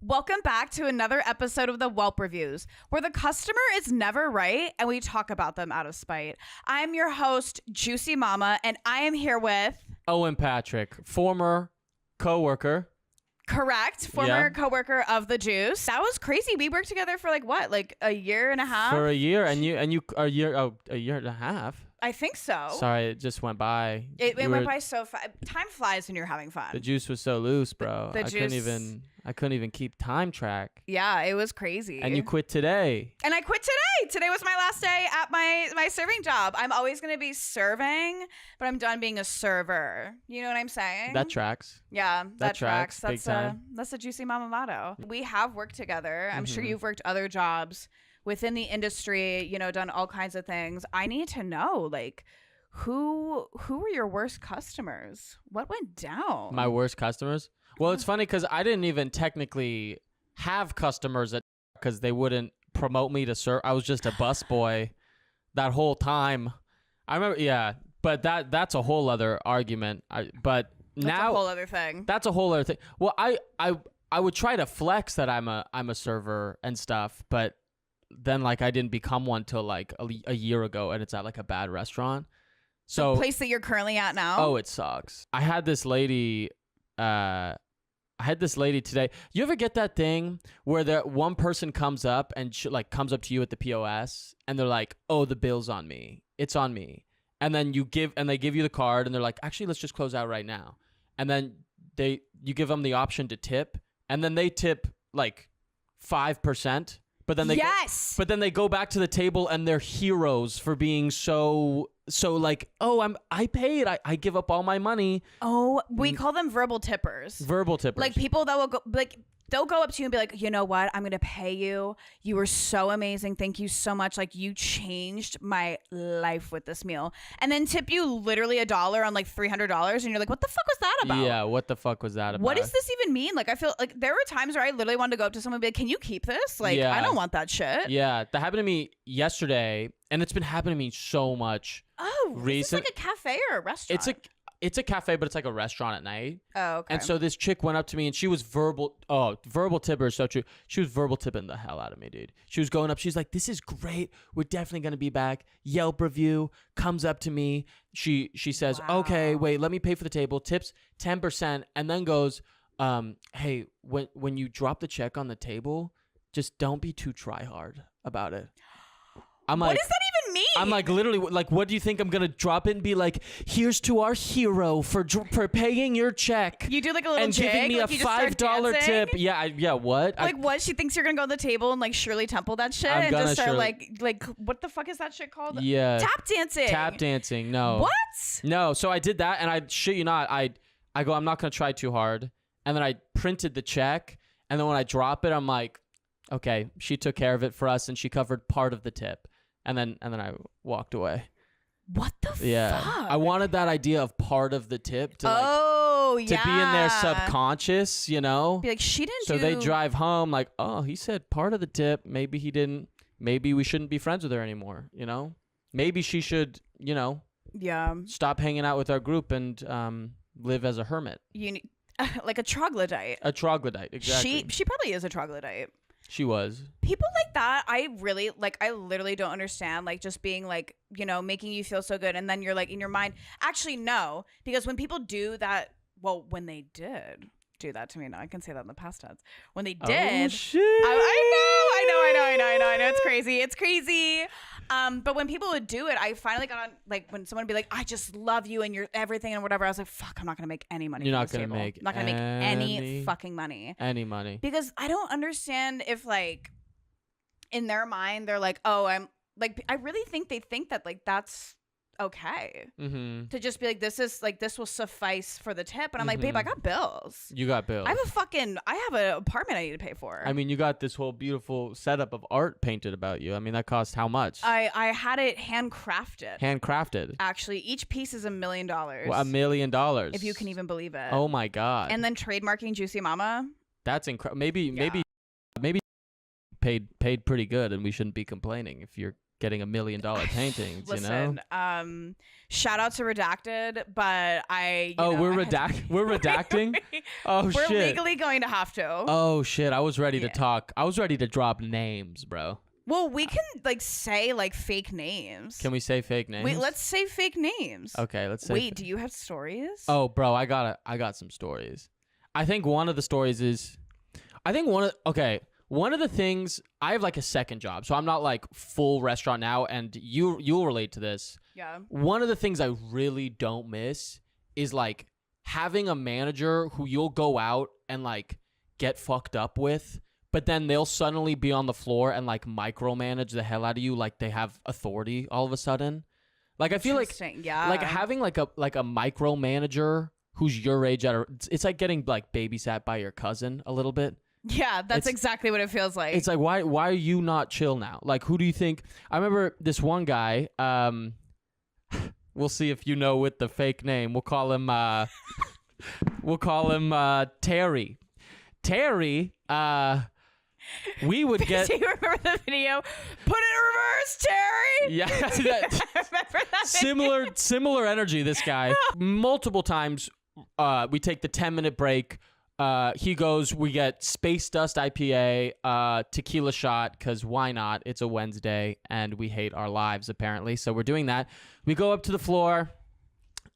Welcome back to another episode of the WELP Reviews, where the customer is never right and we talk about them out of spite. I'm your host, Juicy Mama, and I am here with... Owen Patrick, former co-worker. Correct. Former co-worker of the Juice. That was crazy. We worked together for like a year and a half? For a year, and you a year and a half. I think so. Sorry, it just went by. It went by so fast. Time flies when you're having fun. The juice was so loose, bro. The juice... I couldn't even keep time track. Yeah, it was crazy. And you quit today. And I quit today. Today was my last day at my serving job. I'm always going to be serving, but I'm done being a server. You know what I'm saying? That tracks. Yeah, that tracks. Big time. That's a Juicy Mama motto. We have worked together. I'm sure you've worked other jobs within the industry, you know, done all kinds of things. I need to know, like, who were your worst customers? What went down? My worst customers? Well, it's funny because I didn't even technically have customers because they wouldn't promote me to serve. I was just a busboy that whole time. I remember, yeah, but that's a whole other argument. That's a whole other thing. That's a whole other thing. Well, I would try to flex that I'm a server and stuff, but then like I didn't become one till like a year ago, and it's at like a bad restaurant. So the place that you're currently at now? Oh, it sucks. I had this lady today. You ever get that thing where the one person comes up and comes up to you at the POS and they're like, "Oh, the bill's on me. It's on me." And then they give you the card and they're like, "Actually, let's just close out right now." And then you give them the option to tip, and then they tip like 5%, but then they go back to the table and they're heroes for being so like, "Oh, I paid. I give up all my money." Oh, we call them verbal tippers. Verbal tippers. Like people that will go, like they'll go up to you and be like, "You know what? I'm going to pay you. You were so amazing. Thank you so much. Like you changed my life with this meal." And then tip you literally $1 on like $300, and you're like, "What the fuck was that about?" Yeah, what the fuck was that about? What does this even mean? Like I feel like there were times where I literally wanted to go up to someone and be like, "Can you keep this? Like I don't want that shit." Yeah, that happened to me yesterday, and it's been happening to me so much. Oh, is this like a cafe or a restaurant? It's a cafe, but it's like a restaurant at night. Oh, okay. And so this chick went up to me and she was verbal tipper is so true. She was verbal tipping the hell out of me, dude. She was going up. She's like, "This is great. We're definitely going to be back." Yelp review, comes up to me. She says, Wow. "Okay, wait, let me pay for the table." Tips 10% and then goes, "Hey, when you drop the check on the table, just don't be too try hard about it." I'm like, what does that even mean? I'm like, literally, like, what do you think I'm gonna drop it and be like, "Here's to our hero for paying your check." You do like a little and jig, giving me like a $5 tip. Yeah, what? Like what? She thinks you're gonna go to the table and like Shirley Temple that shit and just start like what the fuck is that shit called? Yeah, tap dancing. Tap dancing. No. What? No. So I did that, and I shit you not, I go, "I'm not gonna try too hard," and then I printed the check, and then when I drop it, I'm like, "Okay, she took care of it for us, and she covered part of the tip." And then I walked away. What the fuck? I wanted that idea of part of the tip to to be in their subconscious, you know? Be like, she didn't So they drive home like, "Oh, he said part of the tip. Maybe he didn't. Maybe we shouldn't be friends with her anymore, you know? Maybe she should, you know, stop hanging out with our group and live as a hermit." You need, like a troglodyte. A troglodyte, exactly. She probably is a troglodyte. She was. People like that, I literally don't understand, like just being like, you know, making you feel so good. And then you're like in your mind, actually, no, because when people do that, well, when they did do that to me, no, I can say that in the past tense. When they did, oh, shit. I know, it's crazy. But when people would do it, I finally got on, like when someone would be like, "I just love you and you're everything and whatever," I was like, "Fuck, I'm not gonna make any money." You're not gonna make. I'm not gonna make any fucking money. Any money. Because I don't understand if like in their mind they're like, "Oh, I'm like," I really think they think that like that's okay to just be like, this will suffice for the tip, and I'm like, "Babe, I got bills. You got bills. I have an apartment I need to pay for." I mean, you got this whole beautiful setup of art painted about you. I mean, that cost how much? I had it handcrafted. Handcrafted. Actually, each piece is $1 million. Well, $1 million. If you can even believe it. Oh my God. And then trademarking Juicy Mama. That's incredible. Maybe paid pretty good, and we shouldn't be complaining if you're getting $1 million paintings. Listen, shout out to Redacted, but we're redacting. Oh we're shit. legally going to have to. Oh shit. I was ready to talk. I was ready to drop names, bro. Well, we can like say like fake names. Can we say fake names? Wait, let's say fake names. Okay, let's say. Wait, do you have stories? Oh, bro, I got some stories. I think one of the stories is, one of the things, I have like a second job, so I'm not like full restaurant now, and you'll relate to this. Yeah. One of the things I really don't miss is like having a manager who you'll go out and like get fucked up with, but then they'll suddenly be on the floor and like micromanage the hell out of you, like they have authority all of a sudden. Like I feel like having like a micromanager who's your age it's like getting like babysat by your cousin a little bit. Yeah, that's exactly what it feels like. It's like, why are you not chill now? Like, who do you think? I remember this one guy. We'll see if you know with the fake name. We'll call him Terry. Terry. We would get. Do you remember the video? Put it in reverse, Terry. Yeah, remember that similar energy. This guy. Multiple times, we take the 10-minute break. He goes, we get Space Dust IPA, tequila shot, because why not? It's a Wednesday, and we hate our lives, apparently. So we're doing that. We go up to the floor.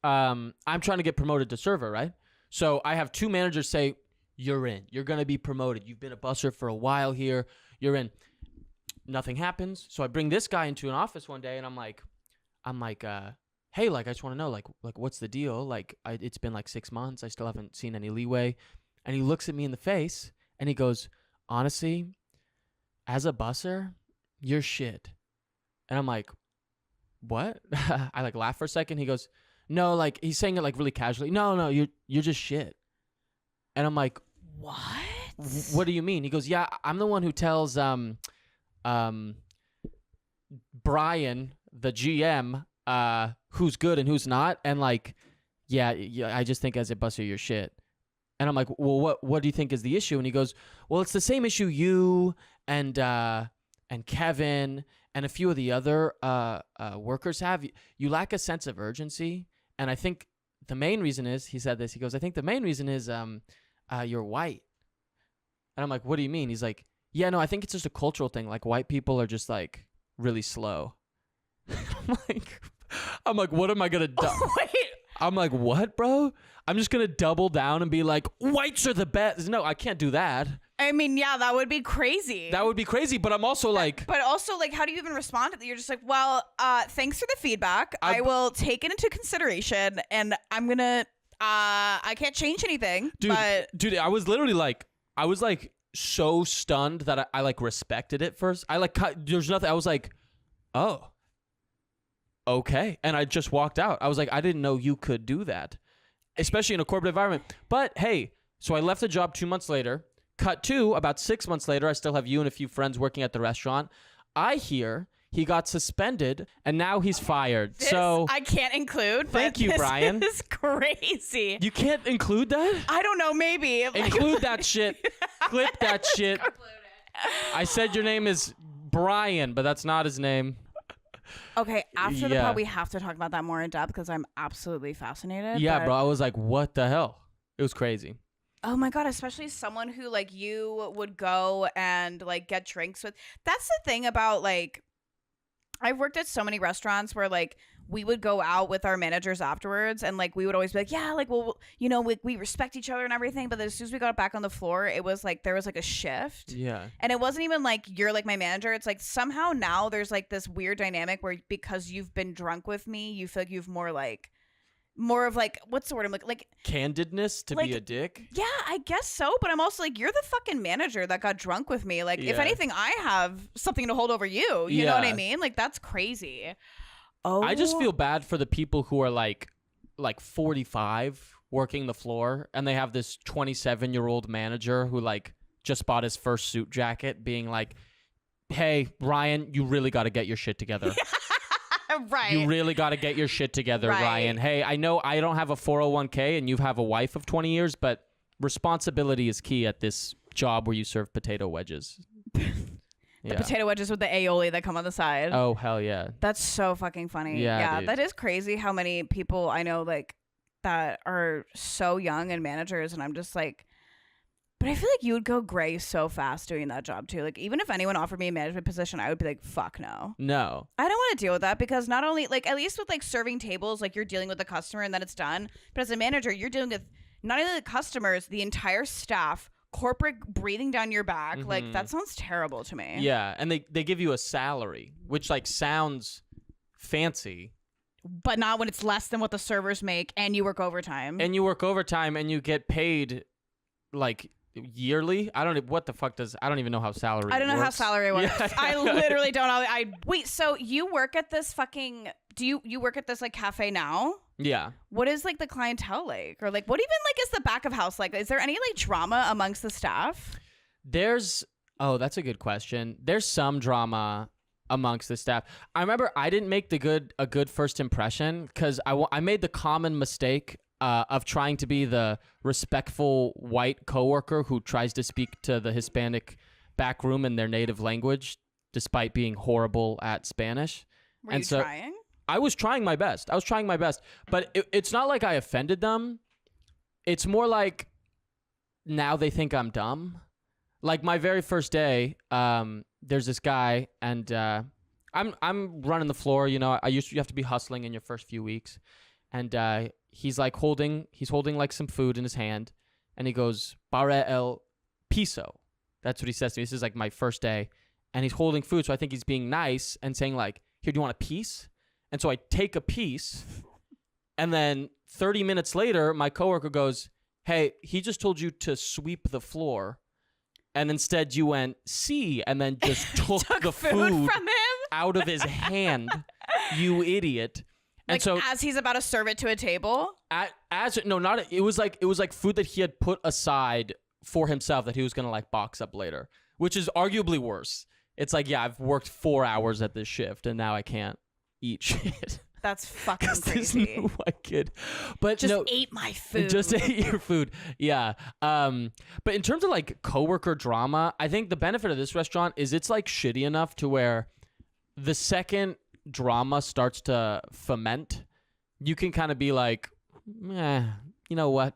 I'm trying to get promoted to server, right? So I have two managers say, you're in. You're going to be promoted. You've been a busser for a while here. You're in. Nothing happens. So I bring this guy into an office one day, and I'm like, hey, like, I just want to know, like, what's the deal? Like, it's been like 6 months. I still haven't seen any leeway. And he looks at me in the face and he goes, honestly, as a busser, you're shit. And I'm like, what? I like laugh for a second. He goes, no, like he's saying it like really casually. No, you're just shit. And I'm like, what do you mean? He goes, yeah, I'm the one who tells Brian, the GM, who's good and who's not. And like, yeah, I just think as a busser, you're shit. And I'm like, well, what do you think is the issue? And he goes, well, it's the same issue you and Kevin and a few of the other workers have. You lack a sense of urgency. And I think the main reason is, he said this, he goes, I think the main reason is you're white. And I'm like, what do you mean? He's like, yeah, no, I think it's just a cultural thing. Like white people are just like really slow. I'm like, what am I going to do? Wait. I'm like, what, bro? I'm just going to double down and be like, whites are the best. No, I can't do that. I mean, yeah, that would be crazy. That would be crazy, but I'm also like... But also, like, how do you even respond to that? You're just like, well, thanks for the feedback. I will take it into consideration, and I'm going to... I can't change anything, Dude, I was literally like... I was, like, so stunned that I like, respected it first. I, like, there's nothing... I was like, oh... okay. And I just walked out. I was like, I didn't know you could do that, especially in a corporate environment. But hey, so I left the job 2 months later. Cut to about 6 months later, I still have you and a few friends working at the restaurant. I hear he got suspended and now he's fired. So I can't include. Thank you, Brian. This is crazy. You can't include that? I don't know. Maybe include that shit. Clip that shit. I said your name is Brian, but that's not his name. Okay, after the pod, we have to talk about that more in depth because I'm absolutely fascinated. Yeah, bro. I was like, what the hell? It was crazy. Oh my God, especially someone who like you would go and like get drinks with. That's the thing about like, I've worked at so many restaurants where like we would go out with our managers afterwards and like we would always be like, yeah, like, well, you know, we respect each other and everything. But then as soon as we got back on the floor, it was like there was like a shift. Yeah. And it wasn't even like you're like my manager. It's like somehow now there's like this weird dynamic where because you've been drunk with me, you feel like you've more of like, what's the word? I'm like candidness to be a dick. Yeah, I guess so. But I'm also like, you're the fucking manager that got drunk with me. Like, if anything, I have something to hold over you. You know what I mean? Like, that's crazy. Oh, I just feel bad for the people who are like 45 working the floor and they have this 27-year-old manager who like just bought his first suit jacket being like, hey, Ryan, you really got to get your shit together. Right. You really got to get your shit together, Ryan. Hey, I know I don't have a 401k and you have a wife of 20 years, but responsibility is key at this job where you serve potato wedges. The potato wedges with the aioli that come on the side. Oh, hell yeah. That's so fucking funny. Yeah, that is crazy how many people I know like that are so young and managers, and I'm just like, but I feel like you would go gray so fast doing that job too. Like even if anyone offered me a management position, I would be like, fuck no. No. I don't want to deal with that because not only like at least with like serving tables, like you're dealing with the customer and then it's done. But as a manager, you're dealing with not only the customers, the entire staff, corporate breathing down your back. Mm-hmm. Like that sounds terrible to me. Yeah, and they give you a salary, which like sounds fancy. But not when it's less than what the servers make and you work overtime. And you work overtime and you get paid like yearly. I don't even know how salary I don't know how works. salary works. Yeah. I literally don't know. Wait, so you work at this fucking you work at this like cafe now? Yeah. What is like the clientele like? Or like what even like is the back of house like? Is there any like drama amongst the staff? That's a good question. There's some drama amongst the staff. I remember I didn't make a good first impression because I made the common mistake of trying to be the respectful white coworker who tries to speak to the Hispanic back room in their native language, despite being horrible at Spanish. Were you trying? I was trying my best. But it's not like I offended them. It's more like now they think I'm dumb. Like my very first day, there's this guy, and I'm running the floor. You know, you have to be hustling in your first few weeks, and he's holding like some food in his hand, and he goes, "Bare el piso." That's what he says to me. This is like my first day, and he's holding food, so I think he's being nice and saying like, "Here, do you want a piece?" And so I take a piece, and then 30 minutes later, my coworker goes, "Hey, he just told you to sweep the floor, and instead you went see, and then just took the food from him out of his hand, you idiot." And like so as he's about to serve it to a table? it was like food that he had put aside for himself that he was gonna like box up later, which is arguably worse. It's like, yeah, I've worked 4 hours at this shift and now I can't eat shit. That's fucking crazy. This new white kid, but just no, ate my food. Just ate your food. Yeah. But in terms of like coworker drama, I think the benefit of this restaurant is it's like shitty enough to where the second drama starts to foment, you can kind of be like, you know what?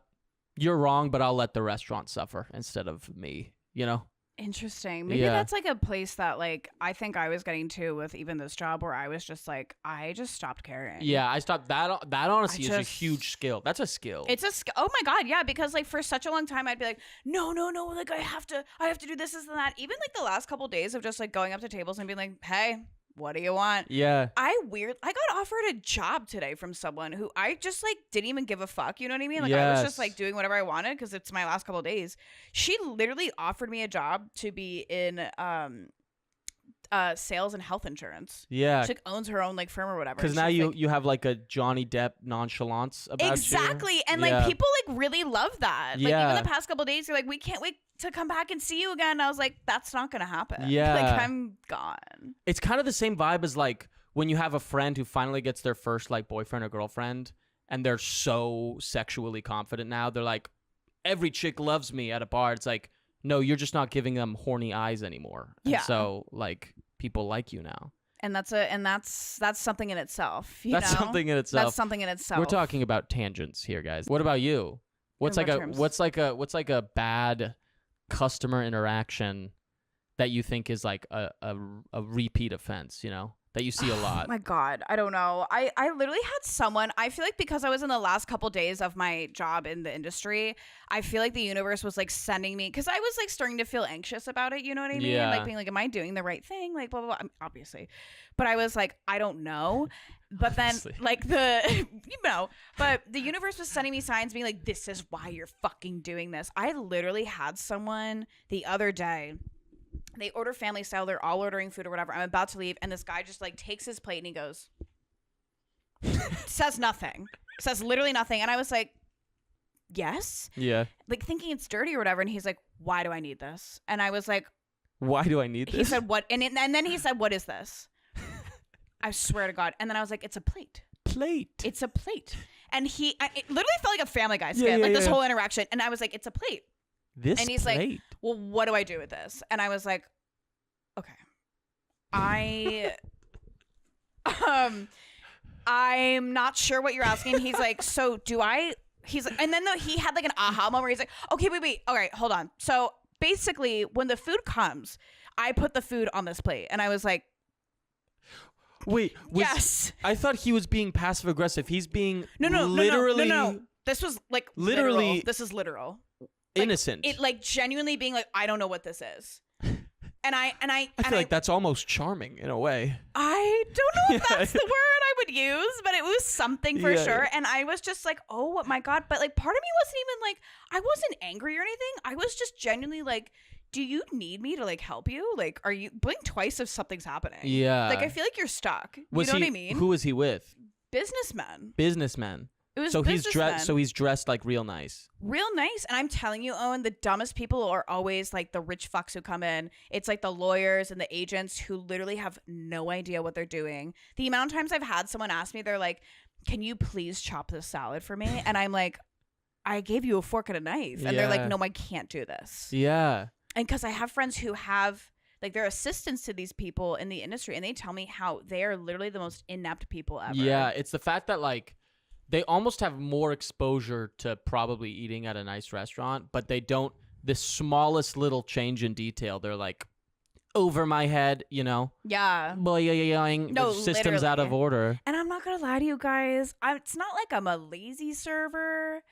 You're wrong, but I'll let the restaurant suffer instead of me, you know? Interesting. Maybe that's like a place that like I think I was getting to with even this job where I was just like, I just stopped caring. Yeah, I stopped. That honestly is a huge skill. That's a skill. It's a skill. Oh my God, yeah, because like for such a long time I'd be like, no, like I have to do this and that. Even like the last couple days of just like going up to tables and being like, hey, what do you want? Yeah. I got offered a job today from someone who I just like didn't even give a fuck. You know what I mean? Like I was just like doing whatever I wanted because it's my last couple of days. She literally offered me a job to be in sales and health insurance. Yeah. She like owns her own like firm or whatever. Because now you have like a Johnny Depp nonchalance about exactly. you. And like people like really love that. Like Yeah. even the past couple of days, you're like, we can't wait to come back and see you again. And I was like, that's not gonna happen. Yeah. Like I'm gone. It's kind of the same vibe as like when you have a friend who finally gets their first like boyfriend or girlfriend and they're so sexually confident now. They're like, every chick loves me at a bar. It's like, no, you're just not giving them horny eyes anymore. And so like people like you now. And that's something in itself. That's something in itself. That's something in itself. We're talking about tangents here, guys. What about you? What's like a bad customer interaction that you think is like a repeat offense, you know, that you see a lot? Oh my God, I don't know. I literally had someone, I feel like because I was in the last couple days of my job in the industry, I feel like the universe was like sending me, because I was like starting to feel anxious about it, you know what I mean? Yeah. Like being like, am I doing the right thing? Like blah, blah, blah. Obviously. But I was like, I don't know. But then like but the universe was sending me signs being like, this is why you're fucking doing this. I literally had someone the other day, they order family style, they're all ordering food or whatever. I'm about to leave and this guy just like takes his plate and he goes, says nothing, says literally nothing. And I was like, yes. Yeah. Like thinking it's dirty or whatever. And he's like, why do I need this? And I was like, why do I need this? He said, what? And then he said, what is this? I swear to God. And then I was like, it's a plate. It's a plate. And it literally felt like a Family Guy skit, this whole interaction. And I was like, it's a plate. And he's like, well, what do I do with this? And I was like, okay. I'm not sure what you're asking. He's like, so do I? He's and then he had like an aha moment where he's like, okay, wait, all right, hold on. So basically, when the food comes, I put the food on this plate, and I was like, wait, yes. I thought he was being passive aggressive. He's being literally. No. This was like literally. literal. This is literal. Like, innocent. It like genuinely being like, I don't know what this is. And I feel like that's almost charming in a way. I don't know if that's the word I would use, but it was something for sure. And I was just like, oh my God. But like part of me wasn't even like, I wasn't angry or anything. I was just genuinely like, do you need me to like help you? Like, are you blink twice if something's happening? Yeah. Like I feel like you're stuck. You know what I mean? Who was he with? Businessmen. It was so he's dressed like real nice. Real nice. And I'm telling you, Owen, the dumbest people are always like the rich fucks who come in. It's like the lawyers and the agents who literally have no idea what they're doing. The amount of times I've had someone ask me, they're like, can you please chop this salad for me? And I'm like, I gave you a fork and a knife. And they're like, no, I can't do this. Yeah. And because I have friends who have like they're assistants to these people in the industry, and they tell me how they are literally the most inept people ever. Yeah. It's the fact that like, they almost have more exposure to probably eating at a nice restaurant, but they don't, the smallest little change in detail, they're like, over my head, you know? Yeah. No, system's literally out of order. And I'm not going to lie to you guys. It's not like I'm a lazy server,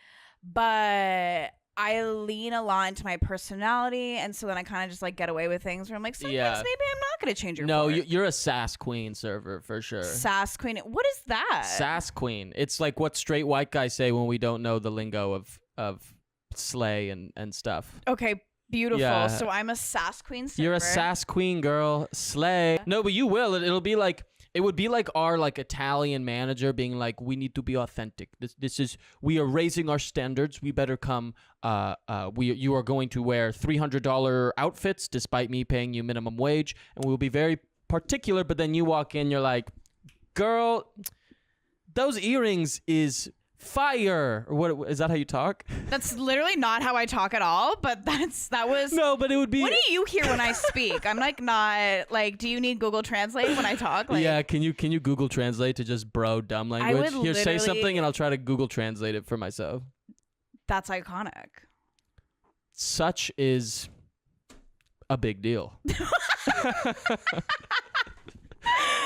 but I lean a lot into my personality, and so then I kind of just like get away with things where I'm like, sometimes maybe I'm not going to change your fork. You're a sass queen server for sure. Sass queen. What is that? Sass queen. It's like what straight white guys say when we don't know the lingo of slay and stuff. Okay, beautiful. Yeah. So I'm a sass queen server. You're a sass queen, girl. Slay. No, but you will. It'll be like, it would be like our like Italian manager being like, we need to be authentic. This is, we are raising our standards. We better come. You are going to wear $300 outfits despite me paying you minimum wage, and we'll be very particular. But then you walk in, you're like, girl, those earrings is fire. Or what is that? How you talk? That's literally not how I talk at all. But that was no. But it would be. What do you hear when I speak? I'm like not like. Do you need Google Translate when I talk? Like, yeah. Can you Google Translate to just bro dumb language? Here, say something, and I'll try to Google Translate it for myself. That's iconic. Such is a big deal.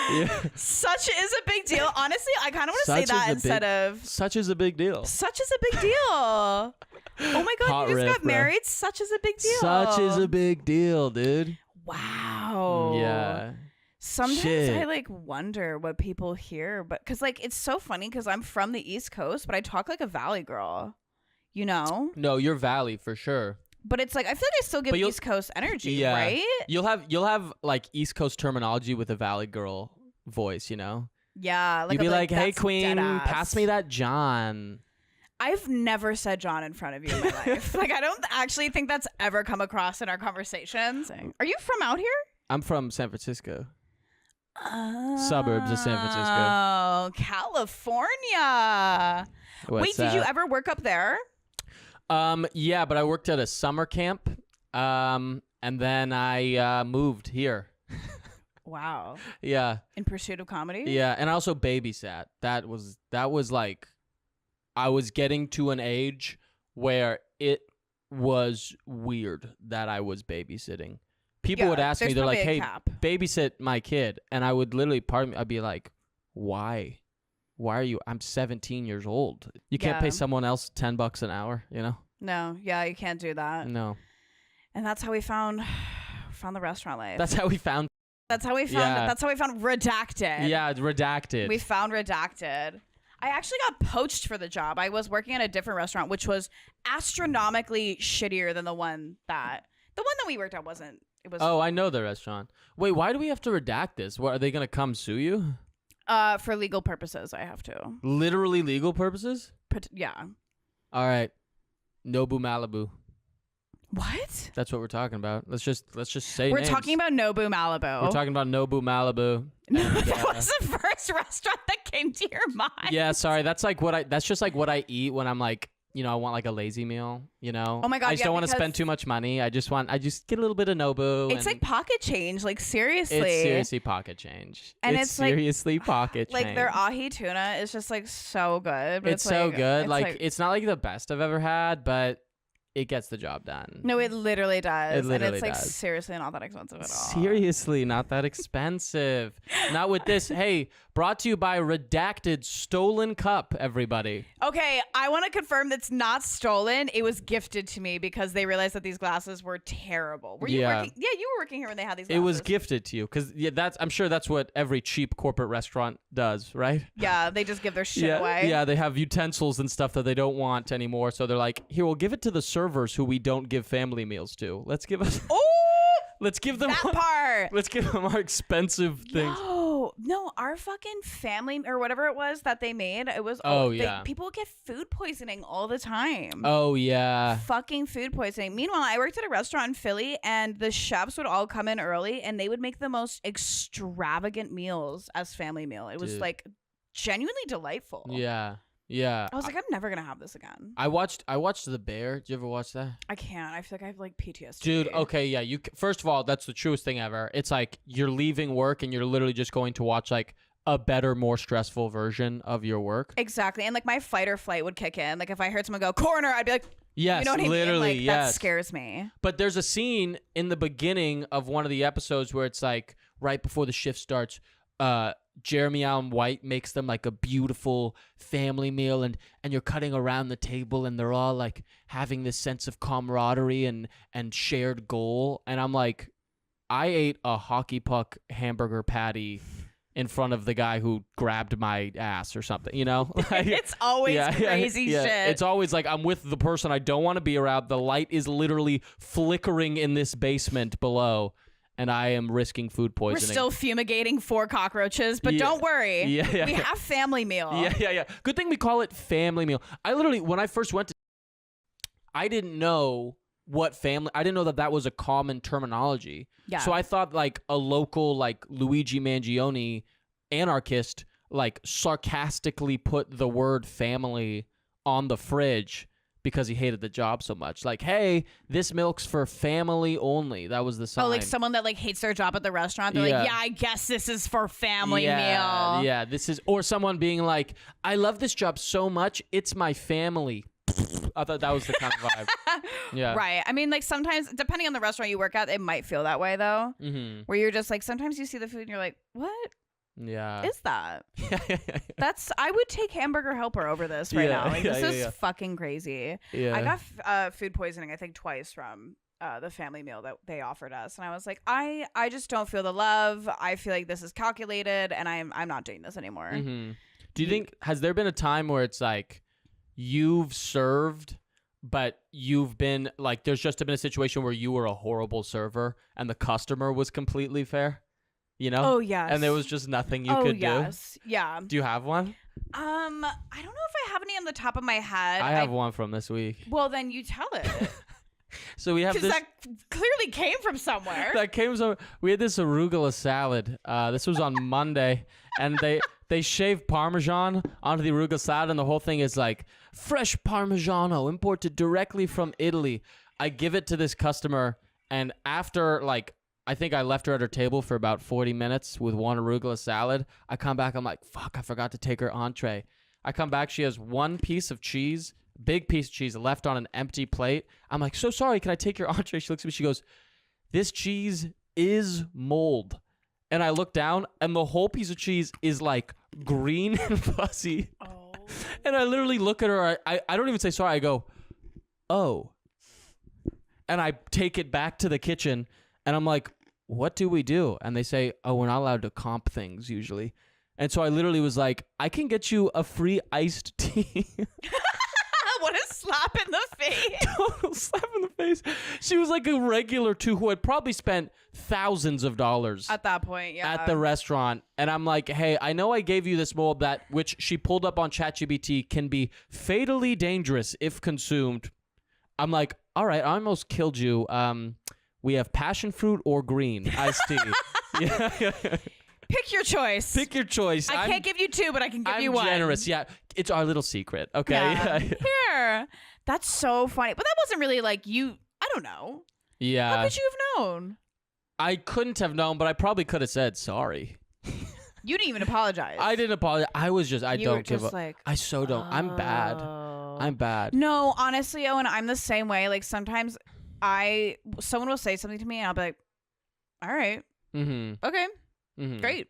Yeah. Such is a big deal. Honestly, I kind of want to say that instead of such is a big deal. Such is a big deal. Oh my God, hot you just got married. Such is a big deal. Such is a big deal, dude. Wow. Yeah. Sometimes I like wonder what people hear, but because like it's so funny because I'm from the East Coast, but I talk like a Valley girl. You know? No, you're Valley for sure. But it's like I feel like I still give East Coast energy, right? You'll have like East Coast terminology with a Valley girl voice, you know? Yeah, like you'd be like, "Hey, Queen, pass me that John." I've never said John in front of you in my life. Like I don't actually think that's ever come across in our conversations. Are you from out here? I'm from San Francisco. Suburbs of San Francisco. Oh, California. Wait, did you ever work up there? Yeah, but I worked at a summer camp, and then I moved here. Wow. Yeah. In pursuit of comedy? Yeah, and I also babysat. That was like, I was getting to an age where it was weird that I was babysitting. People would ask me, they're like, "Hey, babysit my kid," and I would literally, I'd be like, "Why? Why are you? I'm 17 years old. You can't pay someone else $10 an hour, you know?" No, yeah, you can't do that. No. And that's how we found the restaurant life. That's how we found. That's how we found Redacted. Yeah, Redacted. We found Redacted. I actually got poached for the job. I was working at a different restaurant, which was astronomically shittier than the one that we worked at wasn't. It was. Oh, I know the restaurant. Wait, why do we have to redact this? What, are they gonna come sue you? For legal purposes, I have to. Literally legal purposes? Yeah. All right. Nobu Malibu. What? That's what we're talking about. Let's just say we're names. talking about Nobu Malibu. We're talking about Nobu Malibu. That was the first restaurant that came to your mind. Yeah, sorry. That's just like what I eat when I'm like I want like a lazy meal, Oh my God, I just yeah, don't want to because spend too much money. I just get a little bit of Nobu. it's like pocket change, like seriously. It's seriously pocket change. And it's it's like- seriously pocket change. Like their ahi tuna is just like so good. But It's so good. It's Like it's not like the best I've ever had, but it gets the job done. no, it literally does. It literally and it's like does. seriously not that expensive at all. Seriously, not that expensive. Not with this. Hey, brought to you by Redacted Stolen Cup, everybody. Okay, I want to confirm that's not stolen. It was gifted to me because they realized that these glasses were terrible. Were you working? Yeah, you were working here when they had these glasses. It was gifted to you because I'm sure that's what every cheap corporate restaurant does, right? Yeah, they just give their shit away. Yeah, they have utensils and stuff that they don't want anymore. So they're like, here, we'll give it to the servers who we don't give family meals to. Let's give us. Oh, let's give them that part. Let's give them our expensive things. No, our fucking family or whatever it was that they made. It was. People get food poisoning all the time. Oh yeah. Fucking food poisoning. Meanwhile, I worked at a restaurant in Philly, and the chefs would all come in early, and they would make the most extravagant meals as family meal. It was like genuinely delightful. Yeah. Yeah. I was like, I'm never gonna have this again. I watched The Bear. Did you ever watch that? I can't. I feel like I have like PTSD. Dude, okay, yeah. First of all, that's the truest thing ever. It's like you're leaving work and you're literally just going to watch like a better, more stressful version of your work. Exactly. And like my fight or flight would kick in. Like if I heard someone go corner, I'd be like, yes, you know what literally, I mean? Like, yes. That scares me. But there's a scene in the beginning of one of the episodes where it's like right before the shift starts, Jeremy Allen White makes them like a beautiful family meal, and you're cutting around the table and they're all like having this sense of camaraderie and shared goal. And I'm like, I ate a hockey puck hamburger patty in front of the guy who grabbed my ass or something, Like, it's always crazy shit. It's always like I'm with the person I don't want to be around. The light is literally flickering in this basement below, and I am risking food poisoning. We're still fumigating for cockroaches, but don't worry. We have family meal. Yeah. Good thing we call it family meal. I literally, when I first went to, I didn't know I didn't know that was a common terminology. Yeah. So I thought like a local like Luigi Mangione anarchist like sarcastically put the word family on the fridge because he hated the job so much. Like, hey, this milk's for family only. That was the sign. Oh, like someone that like hates their job at the restaurant. They're like, yeah, I guess this is for family meal. Yeah, this is, or someone being like, I love this job so much, it's my family. I thought that was the kind of vibe. Yeah. Right. I mean, like sometimes, depending on the restaurant you work at, it might feel that way though. Mm-hmm. Where you're just like, sometimes you see the food and you're like, what? Yeah. Is that? I would take Hamburger Helper over this right now. Like, this is fucking crazy. Yeah. I got food poisoning, I think, twice from the family meal that they offered us, and I was like, I just don't feel the love. I feel like this is calculated, and I'm not doing this anymore. Mm-hmm. Do you think, has there been a time where it's like you've served, but you've been like, there's just been a situation where you were a horrible server and the customer was completely fair? Oh yes. And there was just nothing you could do. Oh yes. Yeah. Do you have one? I don't know if I have any on the top of my head. I have one from this week. Well, then you tell it. So we have this. Because that clearly came from somewhere. We had this arugula salad. This was on Monday, and they shaved Parmesan onto the arugula salad, and the whole thing is like fresh Parmigiano imported directly from Italy. I give it to this customer, and after like, I think I left her at her table for about 40 minutes with one arugula salad. I come back, I'm like, fuck, I forgot to take her entree. I come back, she has one piece of cheese, big piece of cheese left on an empty plate. I'm like, so sorry, can I take your entree? She looks at me, she goes, this cheese is mold. And I look down, and the whole piece of cheese is like green and fuzzy. Oh. And I literally look at her, I don't even say sorry, I go, oh. And I take it back to the kitchen, and I'm like, what do we do? And they say, oh, we're not allowed to comp things usually. And so I literally was like, I can get you a free iced tea. What a slap in the face. Total slap in the face. She was like a regular too, who had probably spent thousands of dollars at that point, yeah, at the restaurant. And I'm like, hey, I know I gave you this mold that, which she pulled up on ChatGPT, can be fatally dangerous if consumed. I'm like, all right, I almost killed you. We have passion fruit or green iced tea. Yeah. Pick your choice. Pick your choice. I can't give you 2, but I can give you 1. I'm generous. Yeah, it's our little secret. Okay. Yeah. Here. That's so funny. But that wasn't really like you. I don't know. Yeah. How could you have known? I couldn't have known, but I probably could have said sorry. You didn't even apologize. I didn't apologize. I was just, You don't were give just up. like, I so don't. I'm bad. oh. I'm bad. No, honestly, Owen, I'm the same way. Like sometimes someone will say something to me and I'll be like, all right, okay, great.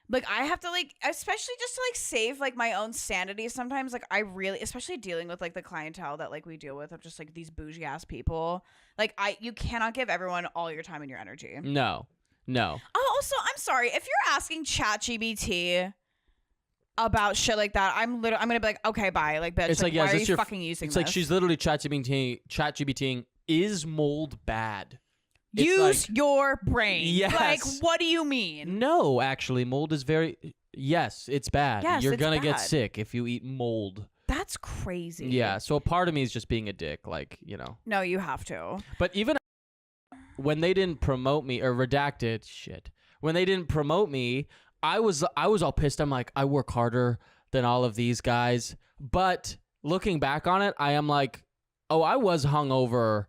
Like I have to like, especially just to like save like my own sanity sometimes. Like I really, especially dealing with like the clientele that like we deal with of just like these bougie ass people. Like you cannot give everyone all your time and your energy. No. Oh, also, I'm sorry. If you're asking ChatGPT about shit like that, I'm gonna be like, okay, bye. Like, bitch, It's like, yeah, why is are this you your fucking using It's this? like she's literally ChatGPTing, is mold bad? It's Use like, your brain. Yes. Like, what do you mean? No, actually, mold is yes, it's bad. Yes, You're it's gonna get bad. sick if you eat mold. That's crazy. Yeah, so a part of me is just being a dick, like, you know. No, you have to. But even when they didn't promote me, or redacted, when they didn't promote me, I was all pissed. I'm like, I work harder than all of these guys. But looking back on it, I am like, oh, I was hungover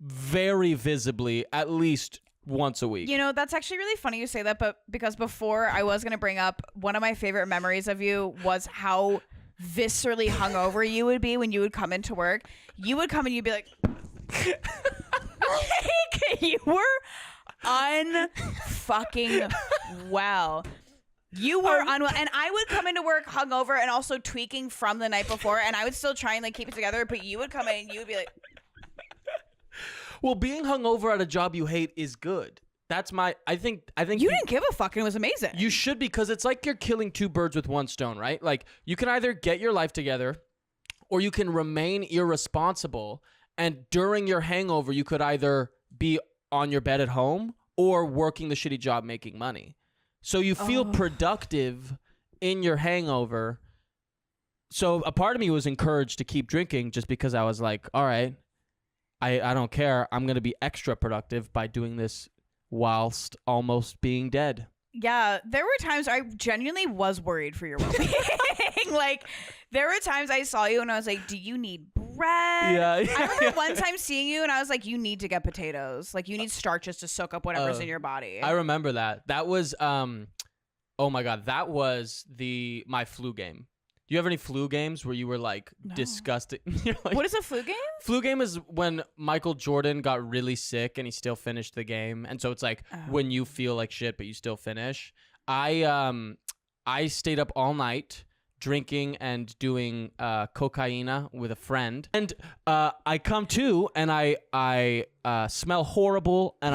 very visibly at least once a week. You know, that's actually really funny you say that, but because before I was going to bring up one of my favorite memories of you was how viscerally hungover you would be when you would come into work. You would come and you'd be like, like you were unfucking well. You were unwell, and I would come into work hungover and also tweaking from the night before, and I would still try and like keep it together. But you would come in and you would be like, well, being hungover at a job you hate is good. That's my. I think you didn't give a fuck, and it was amazing. You should, because it's like you're killing 2 birds with 1 stone, right? Like you can either get your life together, or you can remain irresponsible. And during your hangover, you could either be on your bed at home or working the shitty job making money. So you feel productive in your hangover. So a part of me was encouraged to keep drinking just because I was like, all right, I don't care. I'm going to be extra productive by doing this whilst almost being dead. Yeah, there were times I genuinely was worried for your well-being. Like, there were times I saw you and I was like, do you need bread? Yeah. I remember one time seeing you and I was like, you need to get potatoes. Like, you need starches to soak up whatever's in your body. I remember that. That was, oh my God, that was my flu game. Do you have any flu games where you were like disgusted? You're like, what is a flu game? Flu game is when Michael Jordan got really sick and he still finished the game. And so it's like when you feel like shit, but you still finish. I stayed up all night drinking and doing cocaine with a friend. And I come to and I smell horrible and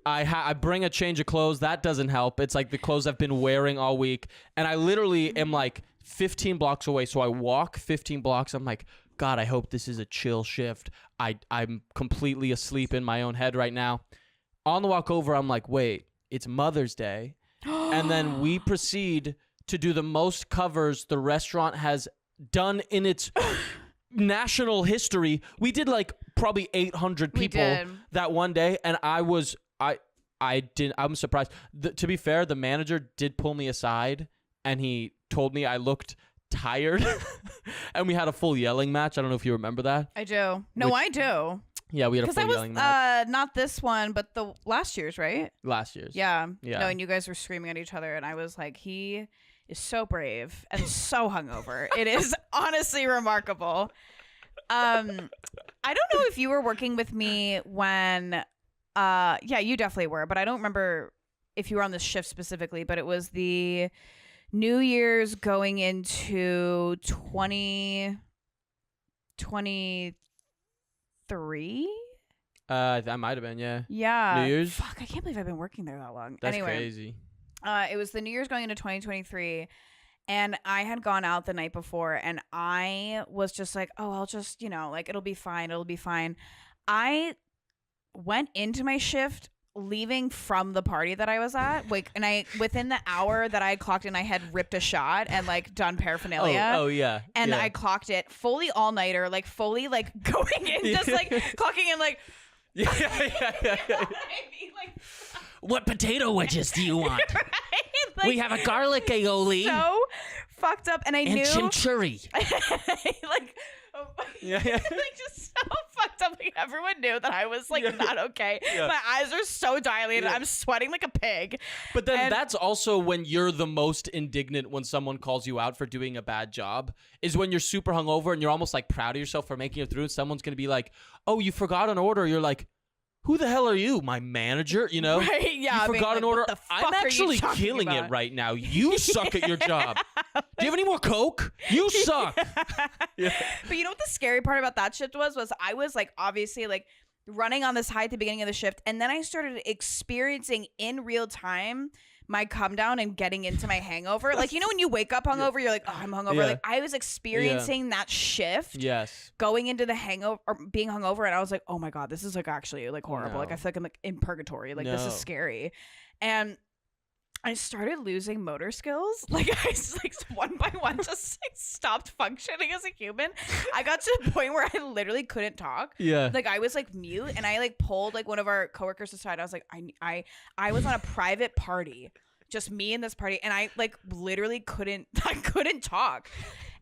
I bring a change of clothes. That doesn't help. It's like the clothes I've been wearing all week. And I literally am like 15 blocks away. So I walk 15 blocks. I'm like, God, I hope this is a chill shift. I'm completely asleep in my own head right now. On the walk over, I'm like, wait, it's Mother's Day. And then we proceed to do the most covers the restaurant has done in its national history. We did like probably 800 people that one day. And I'm surprised. To be fair, the manager did pull me aside and he told me I looked tired. And we had a full yelling match. I don't know if you remember that. I do. No, I do. Yeah, we had a full yelling match. Not this one, but the last year's, right? Last year's. Yeah. No, and you guys were screaming at each other, and I was like, he is so brave and so hungover. It is honestly remarkable. I don't know if you were working with me when, yeah, you definitely were, but I don't remember if you were on this shift specifically, but it was the New Year's going into 2023. That might have been, yeah. Yeah. New Year's? Fuck, I can't believe I've been working there that long. That's anyway, crazy. It was the New Year's going into 2023, and I had gone out the night before, and I was just like, oh, I'll just, like, it'll be fine. It'll be fine. I went into my shift leaving from the party that I was at, like, and within the hour that I had clocked in, I had ripped a shot and like done paraphernalia. Oh yeah. And yeah. I clocked it fully all nighter, like fully like going in, just like clocking in, like. Yeah. I mean, like. what potato wedges do you want? Right? Like, We have a garlic aioli so fucked up, and I and knew chimichurri. like, Yeah. like just so fucked up. Like everyone knew that I was like not okay. Yeah. My eyes are so dilated. Yeah. I'm sweating like a pig. But then And- that's also when you're the most indignant when someone calls you out for doing a bad job, is when you're super hungover and you're almost like proud of yourself for making it through. And someone's going to be like, oh, you forgot an order. You're like, who the hell are you? My manager? You know? Right? Yeah. You being forgot like, an order. What the fuck I'm are you actually talking killing about? it right now. You suck at your job. Do you have any more Coke? You suck. Yeah. But you know what the scary part about that shift was I was like obviously like running on this high at the beginning of the shift, and then I started experiencing in real time my come down and getting into my hangover. Like, you know, when you wake up hungover, you're like, oh, I'm hungover. Yeah. Like I was experiencing that shift. Yes. Going into the hangover or being hungover, and I was like, oh my God, this is like actually like horrible. No. Like I feel like I'm like in purgatory. Like this No. is scary. And I started losing motor skills. Like I like one by one just like stopped functioning as a human. I got to a point where I literally couldn't talk. Yeah. Like I was like mute, and I like pulled like one of our coworkers aside. I was like, I was on a private party, just me and this party, and I like literally couldn't talk,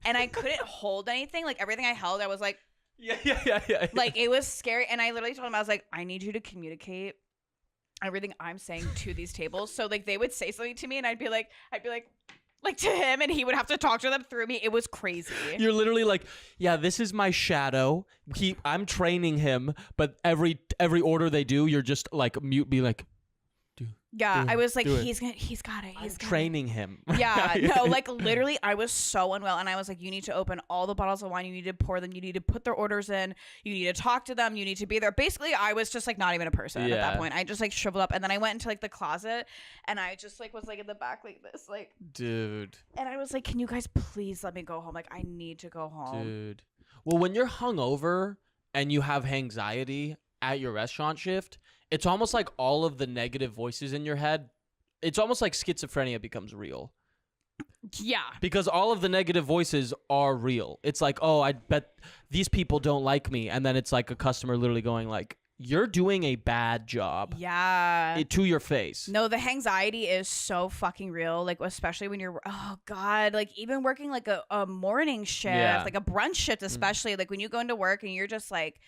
and I couldn't hold anything. Like everything I held, I was like, Yeah. like it was scary. And I literally told him, I was like, I need you to communicate everything I'm saying to these tables. So like they would say something to me, and I'd be like to him, and he would have to talk to them through me. It was crazy. You're literally like, yeah, this is my shadow. I'm training him, but every order they do, you're just like mute, be like, Yeah, I was like, do it. he's got it. He's got training him. it. Yeah, no, like literally, I was so unwell, and I was like, you need to open all the bottles of wine. You need to pour them. You need to put their orders in. You need to talk to them. You need to be there. Basically, I was just like not even a person at that point. I just like shriveled up, and then I went into like the closet, and I just like was like in the back like this, like, Dude. and I was like, can you guys please let me go home? Like, I need to go home. Dude. Well, when you're hungover and you have anxiety at your restaurant shift, it's almost like all of the negative voices in your head, it's almost like schizophrenia becomes real. Yeah. Because all of the negative voices are real. It's like, oh, I bet these people don't like me. And then it's like a customer literally going like, you're doing a bad job. Yeah. To your face. No, the anxiety is so fucking real. Like, especially when you're, oh God, like even working like a morning shift, like a brunch shift, especially like when you go into work and you're just like,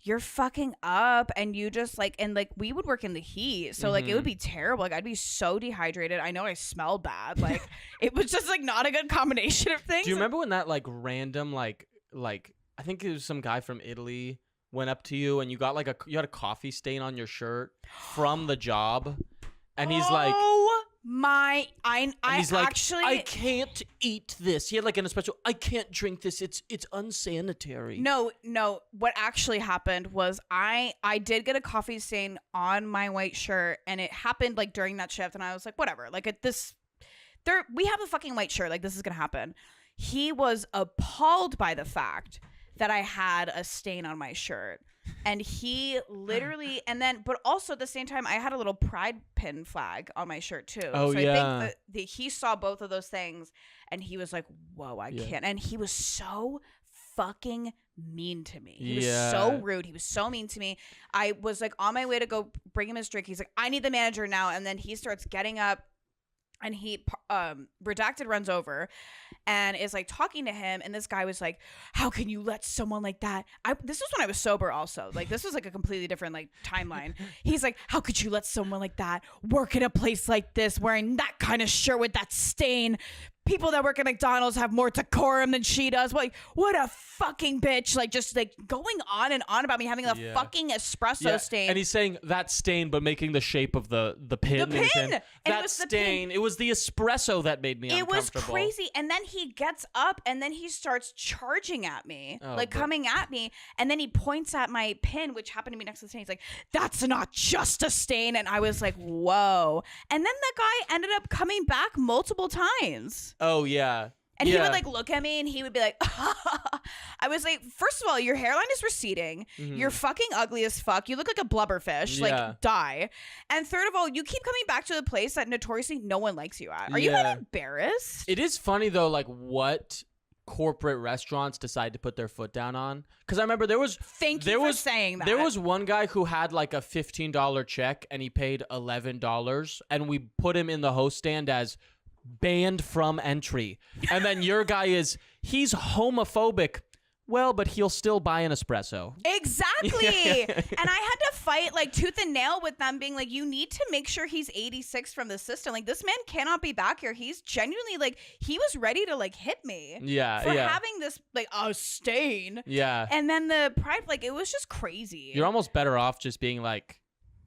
you're fucking up, and you just like, and like we would work in the heat, so like it would be terrible. Like I'd be so dehydrated. I know I smelled bad. Like it was just like not a good combination of things. Do you remember when that like random like I think it was some guy from Italy went up to you and you got like you had a coffee stain on your shirt from the job, and he's like, oh my, he's like, actually, I can't eat this. He had like an espresso. I can't drink this. It's unsanitary. No. What actually happened was I did get a coffee stain on my white shirt, and it happened like during that shift, and I was like, whatever. Like we have a fucking white shirt. Like this is gonna happen. He was appalled by the fact that I had a stain on my shirt. And he literally, and then, but also at the same time, I had a little pride pin flag on my shirt too. Oh, so yeah. I think that he saw both of those things, and he was like, whoa, I can't. And he was so fucking mean to me. He was so rude. He was so mean to me. I was like on my way to go bring him his drink. He's like, I need the manager now. And then he starts getting up, and he redacted runs over and is like talking to him, and this guy was like, how can you let someone like that, this was when I was sober also, like this was like a completely different like timeline. He's like, how could you let someone like that work at a place like this wearing that kind of shirt with that stain? People that work at McDonald's have more decorum than she does. Like, what a fucking bitch. Like, just like going on and on about me having a fucking espresso stain. And he's saying that stain, but making the shape of the pin. The pin! And That it was the stain. pin. It was the espresso that made me It was uncomfortable. crazy. And then he gets up, and then he starts charging at me, coming at me. And then he points at my pin, which happened to be next to the stain. He's like, that's not just a stain. And I was like, whoa. And then the guy ended up coming back multiple times. Oh, yeah. And he would like look at me, and he would be like, I was like, first of all, your hairline is receding. You're fucking ugly as fuck. You look like a blubberfish. Like, die. And third of all, you keep coming back to the place that notoriously no one likes you at. Are you not embarrassed? It is funny, though, like what corporate restaurants decide to put their foot down on. Because I remember there was saying that. There was one guy who had like a $15 check and he paid $11, and we put him in the host stand as banned from entry. And then your guy he's homophobic. Well, but he'll still buy an espresso. Exactly. And I had to fight like tooth and nail with them being like, you need to make sure he's 86 from the system. Like, this man cannot be back here. He's genuinely like, he was ready to like hit me. Yeah. For having this like a stain. Yeah. And then the pride, like, it was just crazy. You're almost better off just being like,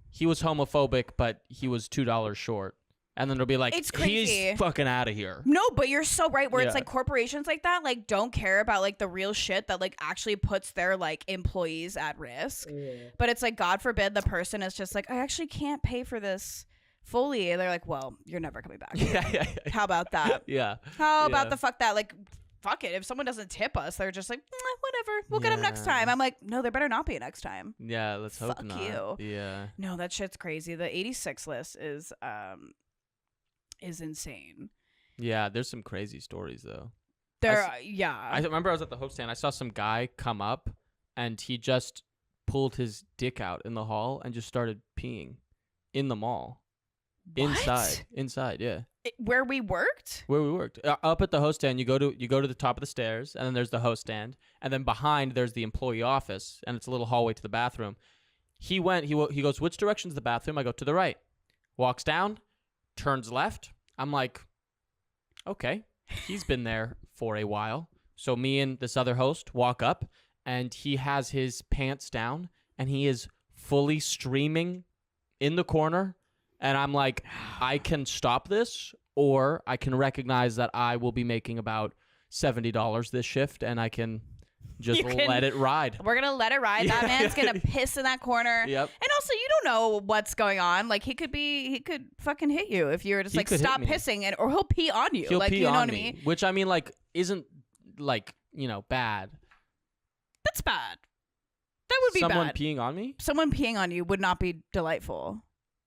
he was homophobic, but he was $2 short. And then it'll be like, it's crazy. He's fucking out of here. No, but you're so right. Where it's like corporations like that, like, don't care about like the real shit that like actually puts their like employees at risk. Yeah. But it's like, God forbid the person is just like, I actually can't pay for this fully. And they're like, well, you're never coming back. Yeah. How about that? Yeah. How about the fuck that? Like, fuck it. If someone doesn't tip us, they're just like, whatever. We'll get them next time. I'm like, no, there better not be a next time. Yeah, let's hope fuck not. You. Yeah. No, that shit's crazy. The 86 list is insane. Yeah, there's some crazy stories though. I remember I was at the host stand. I saw some guy come up and he just pulled his dick out in the hall and just started peeing in the mall. What? Inside, yeah. Where we worked? Where we worked. Up at the host stand, you go to the top of the stairs, and then there's the host stand, and then behind there's the employee office, and it's a little hallway to the bathroom. He goes, which direction's the bathroom? I go, to the right. Walks down, turns left. I'm like, okay, he's been there for a while. So me and this other host walk up, and he has his pants down, and he is fully streaming in the corner. And I'm like, I can stop this, or I can recognize that I will be making about $70 this shift, and I can just let it ride. We're going to let it ride. That man's going to piss in that corner. Yep. And also, you don't know what's going on. Like, he could fucking hit you if you were just like, stop pissing, or he'll pee on you. He'll like, pee you know on what me, I mean? which I mean, like, isn't like, bad. That's bad. That would be Someone bad. peeing on me? Someone peeing on you would not be delightful.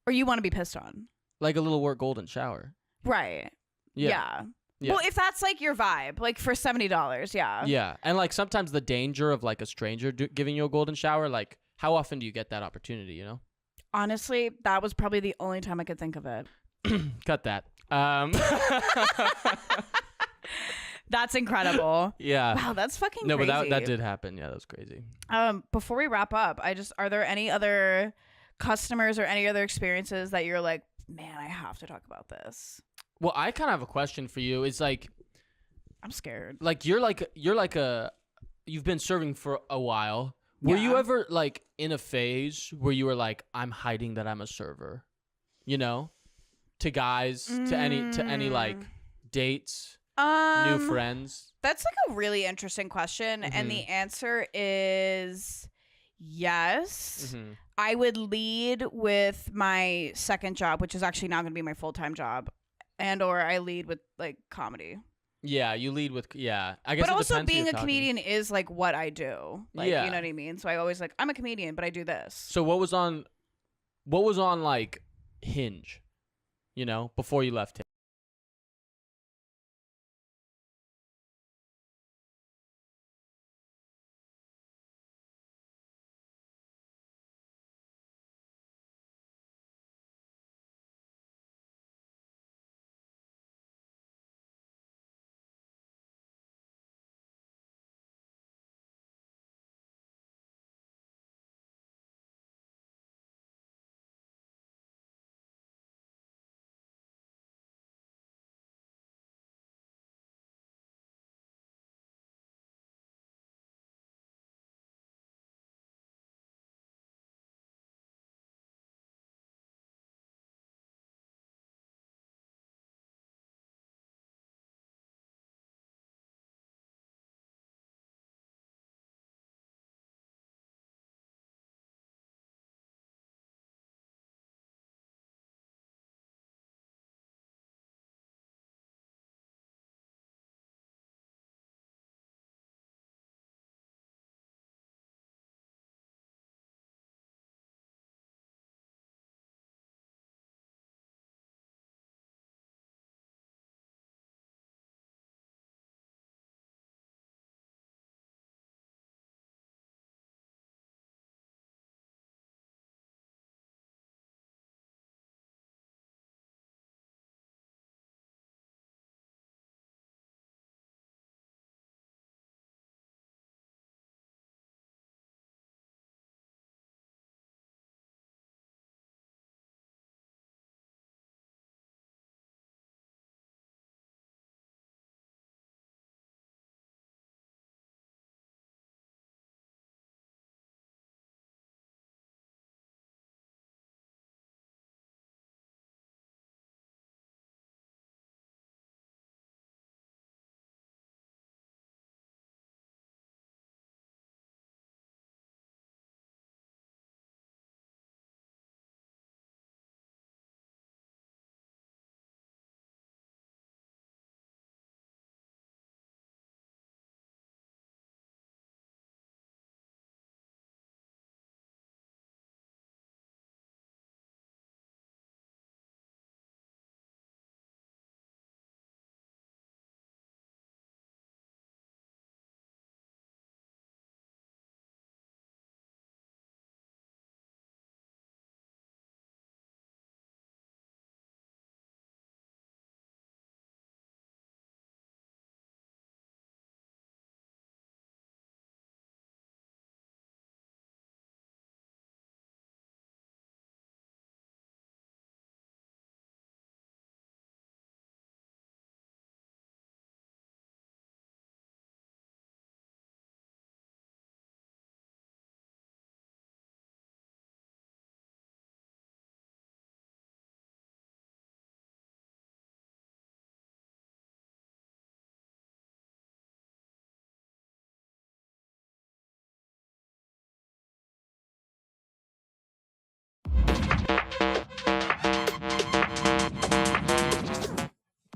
Or you want to be pissed on. Like a little golden shower. Right. Yeah. Well, if that's like your vibe, like for $70, yeah. Yeah. And like sometimes the danger of like a stranger giving you a golden shower, like how often do you get that opportunity, Honestly, that was probably the only time I could think of it. Cut that. That's incredible. Yeah. Wow, that's fucking crazy. No, but that did happen. Yeah, that was crazy. Before we wrap up, are there any other customers or any other experiences that you're like, man, I have to talk about this? Well, I kind of have a question for you. It's like, I'm scared. Like you've been serving for a while. Were you ever like in a phase where you were like, I'm hiding that I'm a server, to guys, to any like dates, new friends? That's like a really interesting question. Mm-hmm. And the answer is yes. Mm-hmm. I would lead with my second job, which is actually now going to be my full-time job, or I lead with like comedy. Yeah, you lead with I guess. But also being a comedian is like what I do. Like, yeah. You know what I mean? So I always like, I'm a comedian, but I do this. So what was on like Hinge, before you left Hinge?